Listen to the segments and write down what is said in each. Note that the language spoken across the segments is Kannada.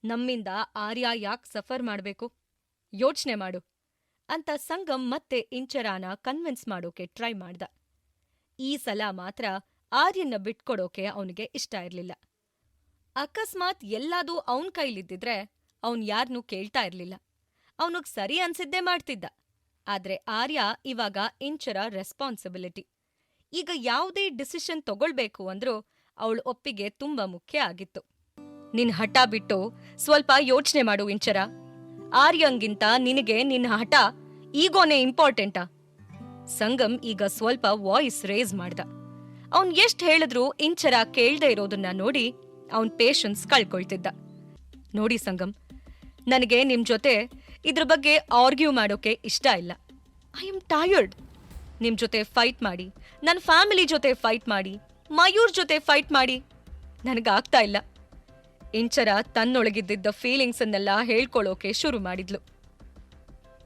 ನಮ್ಮಿಂದ ಆರ್ಯ ಯಾಕ್ ಸಫರ್ ಮಾಡ್ಬೇಕು? ಯೋಚ್ನೆ ಮಾಡು ಅಂತ ಸಂಗಮ್ ಮತ್ತೆ ಇಂಚರಾನ ಕನ್ವಿನ್ಸ್ ಮಾಡೋಕೆ ಟ್ರೈ ಮಾಡ್ದ. ಈ ಸಲ ಮಾತ್ರ ಆರ್ಯನ್ನ ಬಿಟ್ಕೊಡೋಕೆ ಅವನಿಗೆ ಇಷ್ಟ ಇರ್ಲಿಲ್ಲ. ಅಕಸ್ಮಾತ್ ಎಲ್ಲದೂ ಅವನ್ ಕೈಲಿದ್ದಿದ್ರೆ ಅವನ್ ಯಾರ್ನೂ ಕೇಳ್ತಾ ಇರ್ಲಿಲ್ಲ. ಅವನಿಗ್ ಸರಿ ಅನ್ಸಿದ್ದೇ ಮಾಡ್ತಿದ್ದ. ಆದ್ರೆ ಆರ್ಯ ಇವಾಗ ಇಂಚರ ರೆಸ್ಪಾನ್ಸಿಬಿಲಿಟಿ. ಈಗ ಯಾವುದೇ ಡಿಸಿಷನ್ ತಗೊಳ್ಬೇಕು ಅಂದ್ರೂ ಅವಳ ಒಪ್ಪಿಗೆ ತುಂಬಾ ಮುಖ್ಯ ಆಗಿತ್ತು. ನಿನ್ ಹಠ ಬಿಟ್ಟು ಸ್ವಲ್ಪ ಯೋಚ್ನೆ ಮಾಡು ಇಂಚರ. ಆರ್ಯಂಗಿಂತ ನಿನಗೆ ನಿನ್ ಹಠ ಈಗೋನೇ ಇಂಪಾರ್ಟೆಂಟಾ? ಸಂಗಮ್ ಈಗ ಸ್ವಲ್ಪ ವಾಯ್ಸ್ ರೇಸ್ ಮಾಡ್ದ. ಅವನ್ ಎಷ್ಟ್ ಹೇಳಿದ್ರೂ ಇಂಚರ ಕೇಳ್ದೆ ಇರೋದನ್ನ ನೋಡಿ ಅವನ್ ಪೇಷನ್ಸ್ ಕಳ್ಕೊಳ್ತಿದ್ದ. ನೋಡಿ ಸಂಗಮ್, ನನಗೆ ನಿಮ್ ಜೊತೆ ಇದ್ರ ಬಗ್ಗೆ ಆರ್ಗ್ಯೂ ಮಾಡೋಕೆ ಇಷ್ಟ ಇಲ್ಲ. I am tired. ನಿಮ್ ಜೊತೆ ಫೈಟ್ ಮಾಡಿ, ನನ್ನ ಫ್ಯಾಮಿಲಿ ಜೊತೆ ಫೈಟ್ ಮಾಡಿ, ಮಯೂರ್ ಜೊತೆ ಫೈಟ್ ಮಾಡಿ ನನಗಾಗ್ತಾ ಇಲ್ಲ. ಇಂಚರ ತನ್ನೊಳಗಿದ್ದ ಫೀಲಿಂಗ್ಸನ್ನೆಲ್ಲ ಹೇಳ್ಕೊಳ್ಳೋಕೆ ಶುರು ಮಾಡಿದ್ಲು.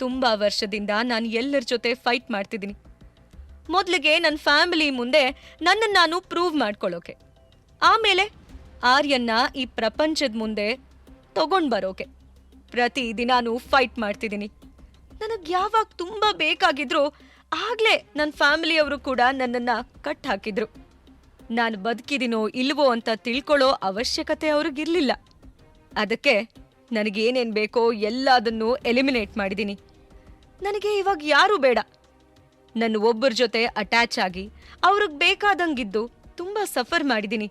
ತುಂಬಾ ವರ್ಷದಿಂದ ನಾನು ಎಲ್ಲರ ಜೊತೆ ಫೈಟ್ ಮಾಡ್ತಿದ್ದೀನಿ. ಮೊದ್ಲಿಗೆ ನನ್ನ ಫ್ಯಾಮಿಲಿ ಮುಂದೆ ನನ್ನನ್ನು ನಾನು ಪ್ರೂವ್ ಮಾಡ್ಕೊಳ್ಳೋಕೆ, ಆಮೇಲೆ ಆರ್ಯನ್ನ ಈ ಪ್ರಪಂಚದ ಮುಂದೆ ತಗೊಂಡ್ಬರೋಕೆ ಪ್ರತಿದಿನಾನು ಫೈಟ್ ಮಾಡ್ತಿದ್ದೀನಿ. ನನಗ್ ಯಾವಾಗ ತುಂಬಾ ಬೇಕಾಗಿದ್ರು ಆಗ್ಲೇ ನನ್ನ ಫ್ಯಾಮಿಲಿಯವರು ಕೂಡ ನನ್ನನ್ನ ಕಟ್ ಹಾಕಿದ್ರು. ನಾನು ಬದುಕಿದಿನೋ ಇಲ್ವೋ ಅಂತ ತಿಳ್ಕೊಳ್ಳೋ ಅವಶ್ಯಕತೆ ಅವ್ರಿಗಿರ್ಲಿಲ್ಲ. ಅದಕ್ಕೆ ನನಗೇನೇನ್ ಬೇಕೋ ಎಲ್ಲದನ್ನೂ ಎಲಿಮಿನೇಟ್ ಮಾಡಿದ್ದೀನಿ. ನನಗೆ ಇವಾಗ ಯಾರೂ ಬೇಡ. ನನ್ನ ಒಬ್ಬರ ಜೊತೆ ಅಟ್ಯಾಚ್ ಆಗಿ ಅವ್ರಿಗೆ ಬೇಕಾದಂಗಿದ್ದು ತುಂಬಾ ಸಫರ್ ಮಾಡಿದ್ದೀನಿ.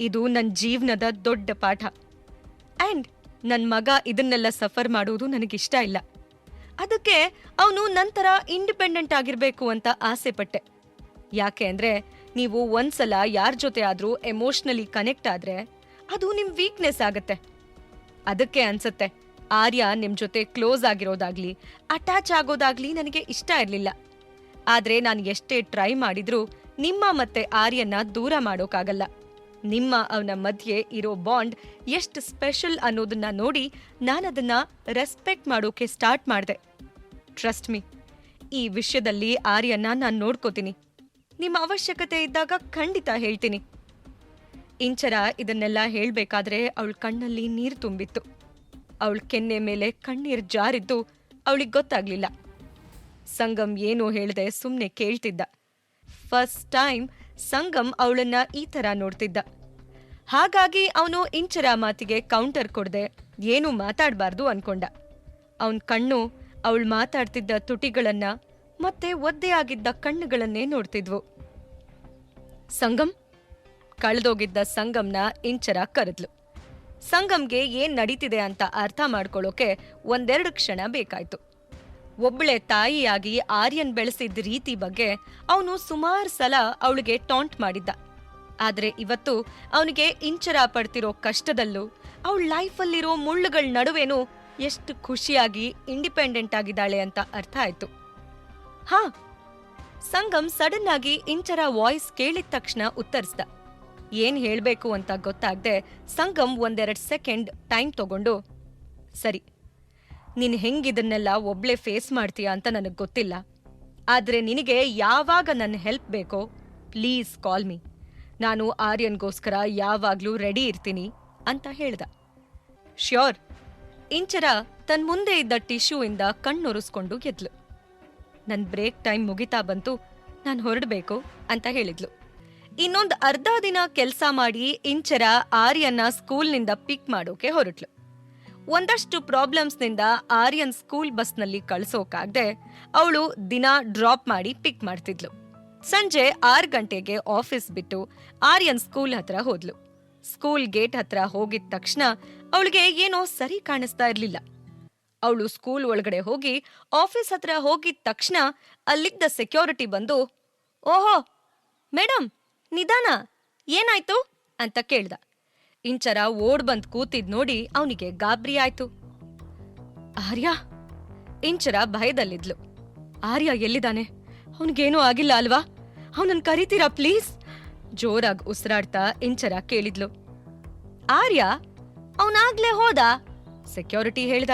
ಇದು ನನ್ನ ಜೀವನದ ದೊಡ್ಡ ಪಾಠ. ಆ್ಯಂಡ್ ನನ್ನ ಮಗ ಇದನ್ನೆಲ್ಲ ಸಫರ್ ಮಾಡೋದು ನನಗಿಷ್ಟ ಇಲ್ಲ. ಅದಕ್ಕೆ ಅವನು ನಂತರ ಇಂಡಿಪೆಂಡೆಂಟ್ ಆಗಿರ್ಬೇಕು ಅಂತ ಆಸೆ ಪಟ್ಟೆ. ಯಾಕೆ ಅಂದ್ರೆ ನೀವು ಒಂದ್ಸಲ ಯಾರ ಜೊತೆ ಆದ್ರೂ ಎಮೋಷನಲಿ ಕನೆಕ್ಟ್ ಆದ್ರೆ ಅದು ನಿಮ್ ವೀಕ್ನೆಸ್ ಆಗತ್ತೆ. ಅದಕ್ಕೆ ಅನ್ಸತ್ತೆ ಆರ್ಯ ನಿಮ್ ಜೊತೆ ಕ್ಲೋಸ್ ಆಗಿರೋದಾಗ್ಲಿ ಅಟ್ಯಾಚ್ ಆಗೋದಾಗ್ಲಿ ನನಗೆ ಇಷ್ಟ ಇರ್ಲಿಲ್ಲ. ಆದ್ರೆ ನಾನು ಎಷ್ಟೇ ಟ್ರೈ ಮಾಡಿದ್ರೂ ನಿಮ್ಮ ಮತ್ತೆ ಆರ್ಯನ್ನ ದೂರ ಮಾಡೋಕ್ಕಾಗಲ್ಲ. ನಿಮ್ಮ ಅವನ ಮಧ್ಯೆ ಇರೋ ಬಾಂಡ್ ಎಷ್ಟು ಸ್ಪೆಷಲ್ ಅನ್ನೋದನ್ನ ನೋಡಿ ನಾನದನ್ನ ರೆಸ್ಪೆಕ್ಟ್ ಮಾಡೋಕೆ ಸ್ಟಾರ್ಟ್ ಮಾಡ್ದೆ. ಟ್ರಸ್ಟ್ ಮೀ, ಈ ವಿಷಯದಲ್ಲಿ ಆರ್ಯನ್ನ ನಾನು ನೋಡ್ಕೋತೀನಿ. ನಿಮ್ಮ ಅವಶ್ಯಕತೆ ಇದ್ದಾಗ ಖಂಡಿತ ಹೇಳ್ತೀನಿ. ಇಂಚರ ಇದನ್ನೆಲ್ಲ ಹೇಳ್ಬೇಕಾದ್ರೆ ಅವಳ ಕಣ್ಣಲ್ಲಿ ನೀರು ತುಂಬಿತ್ತು. ಅವಳ ಕೆನ್ನೆ ಮೇಲೆ ಕಣ್ಣೀರ್ ಜಾರಿದ್ದು ಅವಳಿಗೆ ಗೊತ್ತಾಗ್ಲಿಲ್ಲ. ಸಂಗಮ್ ಏನೂ ಹೇಳ್ದೆ ಸುಮ್ನೆ ಕೇಳ್ತಿದ್ದ. ಫಸ್ಟ್ ಟೈಮ್ ಸಂಗಮ್ ಅವಳನ್ನ ಈ ತರ ನೋಡ್ತಿದ್ದ. ಹಾಗಾಗಿ ಅವನು ಇಂಚರ ಮಾತಿಗೆ ಕೌಂಟರ್ ಕೊಡ್ದೆ ಏನೂ ಮಾತಾಡ್ಬಾರ್ದು ಅನ್ಕೊಂಡ. ಅವನ್ ಕಣ್ಣು ಅವಳು ಮಾತಾಡ್ತಿದ್ದ ತುಟಿಗಳನ್ನ ಮತ್ತೆ ಒದ್ದೆ ಆಗಿದ್ದ ಕಣ್ಣುಗಳನ್ನೇ ನೋಡ್ತಿದ್ವು. ಸಂಗಮ್, ಕಳೆದೋಗಿದ್ದ ಸಂಗಮ್ನ ಇಂಚರ ಕರೆದ್ಲು. ಸಂಗಮ್ಗೆ ಏನ್ ನಡೀತಿದೆ ಅಂತ ಅರ್ಥ ಮಾಡ್ಕೊಳ್ಳೋಕೆ ಒಂದೆರಡು ಕ್ಷಣ ಬೇಕಾಯ್ತು. ಒಬ್ಬಳೆ ತಾಯಿಯಾಗಿ ಆರ್ಯನ್ ಬೆಳೆಸಿದ ರೀತಿ ಬಗ್ಗೆ ಅವನು ಸುಮಾರು ಸಲ ಅವಳಿಗೆ ಟಾಂಟ್ ಮಾಡಿದ್ದ. ಆದ್ರೆ ಇವತ್ತು ಅವನಿಗೆ ಇಂಚರ ಪಡ್ತಿರೋ ಕಷ್ಟದಲ್ಲೂ ಅವಳ ಲೈಫಲ್ಲಿರೋ ಮುಳ್ಳುಗಳ ನಡುವೆನೂ ಎಷ್ಟು ಖುಷಿಯಾಗಿ ಇಂಡಿಪೆಂಡೆಂಟ್ ಆಗಿದ್ದಾಳೆ ಅಂತ ಅರ್ಥ ಆಯ್ತು. ಹಾ, ಸಂಗಮ್ ಸಡನ್ ಆಗಿ ಇಂಚರ ವಾಯ್ಸ್ ಕೇಳಿದ ತಕ್ಷಣ ಉತ್ತರಿಸ್ದ. ಏನ್ ಹೇಳ್ಬೇಕು ಅಂತ ಗೊತ್ತಾಗ್ದೆ ಸಂಗಮ್ ಒಂದೆರಡು ಸೆಕೆಂಡ್ ಟೈಮ್ ತಗೊಂಡು, ಸರಿ, ನೀನ್ ಹೆಂಗಿದನ್ನೆಲ್ಲ ಒಬ್ಳೆ ಫೇಸ್ ಮಾಡ್ತೀಯ ಅಂತ ನನಗ್ ಗೊತ್ತಿಲ್ಲ. ಆದ್ರೆ ನಿನಗೆ ಯಾವಾಗ ನನ್ನ ಹೆಲ್ಪ್ ಬೇಕೋ ಪ್ಲೀಸ್ ಕಾಲ್ ಮೀ. ನಾನು ಆರ್ಯನ್ಗೋಸ್ಕರ ಯಾವಾಗ್ಲೂ ರೆಡಿ ಇರ್ತೀನಿ ಅಂತ ಹೇಳ್ದ. ಶ್ಯೋರ್. ಇಂಚರ ತನ್ ಮುಂದೆ ಇದ್ದ ಟಿಶ್ಯೂ ಇಂದ ಕಣ್ಣೊರೆಸ್ಕೊಂಡು ಗೆದ್ಲು. ನನ್ ಬ್ರೇಕ್ ಟೈಮ್ ಮುಗಿತಾ ಬಂತು, ನಾನ್ ಹೊರಡ್ಬೇಕು ಅಂತ ಹೇಳಿದ್ಲು. ಇನ್ನೊಂದ್ ಅರ್ಧ ದಿನ ಕೆಲ್ಸ ಮಾಡಿ ಇಂಚರ ಆರ್ಯನ್ನ ಸ್ಕೂಲ್ನಿಂದ ಪಿಕ್ ಮಾಡೋಕೆ ಹೊರಟ್ಲು. ಒಂದಷ್ಟು ಪ್ರಾಬ್ಲಮ್ಸ್ನಿಂದ ಆರ್ಯನ್ ಸ್ಕೂಲ್ ಬಸ್ನಲ್ಲಿ ಕಳ್ಸೋಕಾಗ್ದೆ ಅವಳು ದಿನ ಡ್ರಾಪ್ ಮಾಡಿ ಪಿಕ್ ಮಾಡ್ತಿದ್ಲು. ಸಂಜೆ 6 ಗಂಟೆಗೆ ಆಫೀಸ್ ಬಿಟ್ಟು ಆರ್ಯನ್ ಸ್ಕೂಲ್ ಹತ್ರ ಹೋದ್ಲು. ಸ್ಕೂಲ್ ಗೇಟ್ ಹತ್ರ ಹೋಗಿದ ತಕ್ಷಣ ಅವಳಿಗೆ ಏನೋ ಸರಿ ಕಾಣಿಸ್ತಾ ಇರ್ಲಿಲ್ಲ. ಅವಳು ಸ್ಕೂಲ್ ಒಳಗಡೆ ಹೋಗಿ ಆಫೀಸ್ ಹತ್ರ ಹೋಗಿದ ತಕ್ಷಣ ಅಲ್ಲಿದ್ದ ಸೆಕ್ಯೂರಿಟಿ ಬಂದು, ಓಹೋ ಮೇಡಮ್, ನಿಧಾನ, ಏನಾಯ್ತು ಅಂತ ಕೇಳ್ದ. ಇಂಚರ ಓಡ್ ಬಂದ್ ಕೂತಿದ್ ನೋಡಿ ಅವನಿಗೆ ಗಾಬ್ರಿ ಆಯ್ತು. ಆರ್ಯ? ಇಂಚರ ಭಯದಲ್ಲಿದ್ಲು. ಆರ್ಯ ಎಲ್ಲಿದ್ದಾನೆ? ಅವನಿಗೇನೂ ಆಗಿಲ್ಲ ಅಲ್ವಾ? ಅವನನ್ನ ಕರಿತೀರಾ ಪ್ಲೀಸ್? ಜೋರಾಗಿ ಉಸಿರಾಡ್ತಾ ಇಂಚರ ಕೇಳಿದ್ಲು. ಆರ್ಯ ಅವನಾಗ್ಲೇ ಹೋದ, ಸೆಕ್ಯೂರಿಟಿ ಹೇಳ್ದ.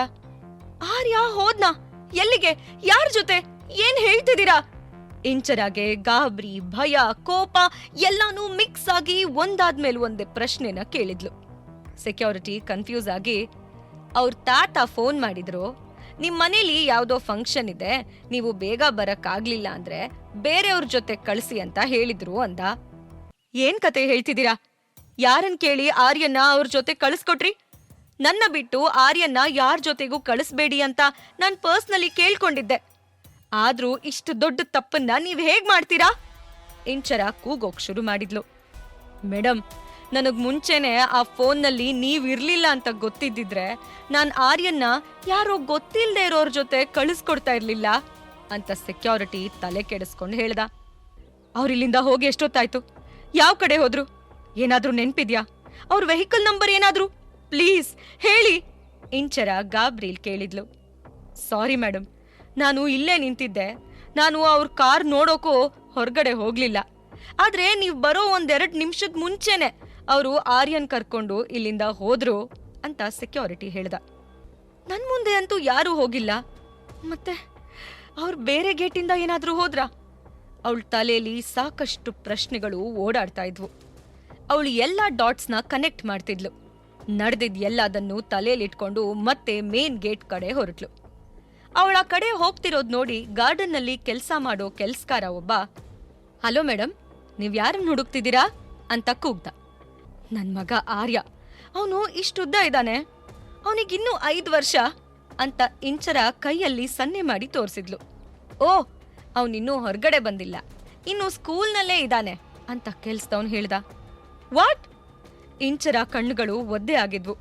ಆರ್ಯ ಹೋದ್ನಾ? ಎಲ್ಲಿಗೆ? ಯಾರ ಜೊತೆ? ಏನ್ ಹೇಳ್ತಿದ್ದೀರಾ? ಇಂಚರಾಗೆ ಗಾಬರಿ, ಭಯ, ಕೋಪ ಎಲ್ಲಾನು ಮಿಕ್ಸ್ ಆಗಿ ಒಂದಾದ್ಮೇಲೆ ಒಂದೇ ಪ್ರಶ್ನೆನ ಕೇಳಿದ್ಲು. ಸೆಕ್ಯೂರಿಟಿ ಕನ್ಫ್ಯೂಸ್ ಆಗಿ, ಅವ್ರ ತಾತ ಫೋನ್ ಮಾಡಿದ್ರು, ನಿಮ್ ಮನೇಲಿ ಯಾವ್ದೋ ಫಂಕ್ಷನ್ ಇದೆ, ನೀವು ಬೇಗ ಬರಕ್ಕಾಗ್ಲಿಲ್ಲ ಅಂದ್ರೆ ಬೇರೆಯವ್ರ ಜೊತೆ ಕಳಿಸಿ ಅಂತ ಹೇಳಿದ್ರು ಅಂದ. ಏನ್ ಕತೆ ಹೇಳ್ತಿದ್ದೀರಾ? ಯಾರನ್ ಕೇಳಿ ಆರ್ಯನ್ನ ಅವ್ರ ಜೊತೆ ಕಳಿಸ್ಕೊಟ್ರಿ? ನನ್ನ ಬಿಟ್ಟು ಆರ್ಯನ್ನ ಯಾರ ಜೊತೆಗೂ ಕಳಿಸ್ಬೇಡಿ ಅಂತ ನಾನ್ ಪರ್ಸ್ನಲಿ ಕೇಳ್ಕೊಂಡಿದ್ದೆ. ಆದ್ರೂ ಇಷ್ಟು ದೊಡ್ಡ ತಪ್ಪನ್ನ ನೀವ್ ಹೇಗ್ ಮಾಡ್ತೀರಾ? ಇಂಚರ ಕೂಗೋಕ್ ಶುರು ಮಾಡಿದ್ಲು. ಮೇಡಮ್, ನನಗ್ ಮುಂಚೆನೆ ಆ ಫೋನ್ನಲ್ಲಿ ನೀವ್ ಇರ್ಲಿಲ್ಲ ಅಂತ ಗೊತ್ತಿದ್ದಿದ್ರೆ ನಾನ್ ಆರ್ಯನ್ನ ಯಾರೋ ಗೊತ್ತಿಲ್ದೇ ಇರೋರ್ ಜೊತೆ ಕಳಿಸ್ಕೊಡ್ತಾ ಇರ್ಲಿಲ್ಲ ಅಂತ ಸೆಕ್ಯೂರಿಟಿ ತಲೆ ಕೆಡಿಸ್ಕೊಂಡು ಹೇಳ್ದ. ಅವ್ರಿಲ್ಲಿಂದ ಹೋಗಿ ಎಷ್ಟೊತ್ತಾಯ್ತು? ಯಾವ ಕಡೆ ಹೋದ್ರು? ಏನಾದ್ರೂ ನೆನ್ಪಿದ್ಯಾ? ಅವ್ರ ವೆಹಿಕಲ್ ನಂಬರ್ ಏನಾದ್ರು? ಪ್ಲೀಸ್ ಹೇಳಿ, ಇಂಚರ ಗಾಬ್ರಿಲ್ ಕೇಳಿದ್ಲು. ಸಾರಿ ಮೇಡಮ್, ನಾನು ಇಲ್ಲೇ ನಿಂತಿದ್ದೆ. ನಾನು ಅವ್ರ ಕಾರ್ ನೋಡೋಕೋ ಹೊರಗಡೆ ಹೋಗ್ಲಿಲ್ಲ. ಆದ್ರೆ ನೀವ್ ಬರೋ 1-2 ನಿಮಿಷದ ಮುಂಚೆನೆ ಅವರು ಆರ್ಯನ್ ಕರ್ಕೊಂಡು ಇಲ್ಲಿಂದ ಹೋದ್ರು ಅಂತ ಸೆಕ್ಯೂರಿಟಿ ಹೇಳ್ದ. ನನ್ ಮುಂದೆ ಅಂತೂ ಯಾರೂ ಹೋಗಿಲ್ಲ. ಮತ್ತೆ ಅವ್ರು ಬೇರೆ ಗೇಟಿಂದ ಏನಾದ್ರೂ ಹೋದ್ರಾ? ಅವಳ ತಲೆಯಲ್ಲಿ ಸಾಕಷ್ಟು ಪ್ರಶ್ನೆಗಳು ಓಡಾಡ್ತಾ ಇದ್ವು. ಅವಳು ಎಲ್ಲಾ ಡಾಟ್ಸ್ನ ಕನೆಕ್ಟ್ ಮಾಡ್ತಿದ್ಲು. ನಡೆದಿದ್ ಎಲ್ಲದನ್ನು ತಲೆಯಲ್ಲಿಟ್ಕೊಂಡು ಮತ್ತೆ ಮೇನ್ ಗೇಟ್ ಕಡೆ ಹೊರಟ್ಲು. ಅವಳ ಕಡೆ ಹೋಗ್ತಿರೋದ್ ನೋಡಿ ಗಾರ್ಡನ್ನಲ್ಲಿ ಕೆಲ್ಸ ಮಾಡೋ ಕೆಲ್ಸಕಾರ ಒಬ್ಬ, ಹಲೋ ಮೇಡಮ್, ನೀವ್ ಯಾರನ್ನ ಹುಡುಕ್ತಿದ್ದೀರಾ ಅಂತ ಕೂಗ್ದ. ನನ್ ಮಗ ಆರ್ಯ, ಅವನು ಇಷ್ಟುದ್ದ ಇದ್ದಾನೆ, ಅವನಿಗಿನ್ನೂ 5 ವರ್ಷ ಅಂತ ಇಂಚರ ಕೈಯಲ್ಲಿ ಸನ್ನೆ ಮಾಡಿ ತೋರಿಸಿದ್ಲು. ಓ, ಅವನಿನ್ನೂ ಹೊರಗಡೆ ಬಂದಿಲ್ಲ, ಇನ್ನು ಸ್ಕೂಲ್ನಲ್ಲೇ ಇದ್ದಾನೆ ಅಂತ ಕೆಲ್ಸದವನ್ ಹೇಳ್ದ. ವಾಟ್? ಇಂಚರ ಕಣ್ಣುಗಳು ಒದ್ದೆ ಆಗಿದ್ವು.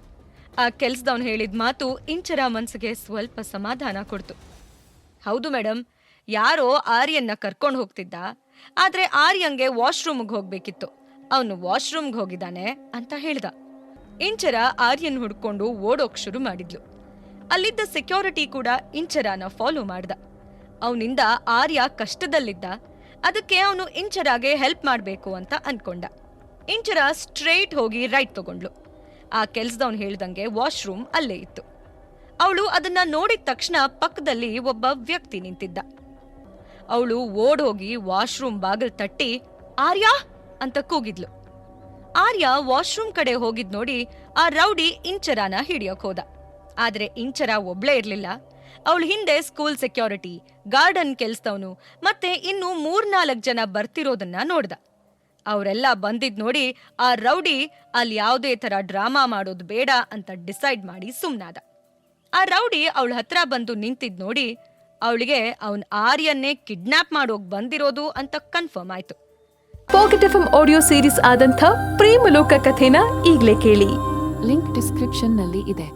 ಆ ಕೆಲ್ಸದವನ್ ಹೇಳಿದ ಮಾತು ಇಂಚರ ಮನ್ಸಿಗೆ ಸ್ವಲ್ಪ ಸಮಾಧಾನ ಕೊಡ್ತು. ಹೌದು ಮೇಡಮ್, ಯಾರೋ ಆರ್ಯನ್ನ ಕರ್ಕೊಂಡು ಹೋಗ್ತಿದ್ದ. ಆದ್ರೆ ಆರ್ಯಂಗೆ ವಾಶ್ರೂಮ್ಗೆ ಹೋಗ್ಬೇಕಿತ್ತು, ಅವನು ವಾಶ್ರೂಮ್ಗೆ ಹೋಗಿದ್ದಾನೆ ಅಂತ ಹೇಳ್ದ. ಇಂಚರ ಆರ್ಯನ್ ಹುಡ್ಕೊಂಡು ಓಡೋಕ್ ಶುರು ಮಾಡಿದ್ಲು. ಅಲ್ಲಿದ್ದ ಸೆಕ್ಯೂರಿಟಿ ಕೂಡ ಇಂಚರಾನ ಫಾಲೋ ಮಾಡ್ದ. ಅವನಿಂದ ಆರ್ಯ ಕಷ್ಟದಲ್ಲಿದ್ದ, ಅದಕ್ಕೆ ಅವನು ಇಂಚರಾಗೆ ಹೆಲ್ಪ್ ಮಾಡ್ಬೇಕು ಅಂತ ಅನ್ಕೊಂಡ. ಇಂಚರ ಸ್ಟ್ರೇಟ್ ಹೋಗಿ ರೈಟ್ ತಗೊಂಡ್ಲು. ಆ ಕೆಲ್ಸದವನ್ ಹೇಳ್ದಂಗೆ ವಾಶ್ರೂಮ್ ಅಲ್ಲೇ ಇತ್ತು. ಅವಳು ಅದನ್ನ ನೋಡಿದ ತಕ್ಷಣ ಪಕ್ಕದಲ್ಲಿ ಒಬ್ಬ ವ್ಯಕ್ತಿ ನಿಂತಿದ್ದ. ಅವಳು ಓಡೋಗಿ ವಾಶ್ರೂಮ್ ಬಾಗಿಲ್ ತಟ್ಟಿ ಆರ್ಯ ಅಂತ ಕೂಗಿದ್ಲು. ಆರ್ಯ ವಾಶ್ರೂಮ್ ಕಡೆ ಹೋಗಿದ್ ನೋಡಿ ಆ ರೌಡಿ ಇಂಚರಾನ ಹಿಡಿಯೋಕ್ ಹೋದ. ಆದ್ರೆ ಇಂಚರ ಒಬ್ಳೇ ಇರ್ಲಿಲ್ಲ. ಅವಳ ಹಿಂದೆ ಸ್ಕೂಲ್ ಸೆಕ್ಯೂರಿಟಿ, ಗಾರ್ಡನ್ ಕೆಲ್ಸದವನು ಮತ್ತೆ ಇನ್ನು 3-4 ಜನ ಬರ್ತಿರೋದನ್ನ ನೋಡ್ದ. ಅವರೆಲ್ಲ ಬಂದಿದ್ ನೋಡಿ ಆ ರೌಡಿ ಅಲ್ಲಿ ಯಾವುದೇ ತರ ಡ್ರಾಮಾ ಮಾಡೋದು ಬೇಡ ಅಂತ ಡಿಸೈಡ್ ಮಾಡಿ ಸುಮ್ನಾದ. ಆ ರೌಡಿ ಅವಳ ಹತ್ರ ಬಂದು ನಿಂತಿದ್ ನೋಡಿ ಅವಳಿಗೆ ಅವನ್ ಆರ್ಯನ್ನೇ ಕಿಡ್ನಾಪ್ ಮಾಡೋಕ್ ಬಂದಿರೋದು ಅಂತ ಕನ್ಫರ್ಮ್ ಆಯ್ತು. ಪಾಕೆಟ್ ಎಫ್ಎಂ ಆಡಿಯೋ ಸೀರೀಸ್ ಆದಂಥ ಪ್ರೇಮಲೋಕ ಕಥೆನ ಈಗ್ಲೇ ಕೇಳಿ. ಲಿಂಕ್ ಡಿಸ್ಕ್ರಿಪ್ಷನ್ ನಲ್ಲಿ ಇದೆ.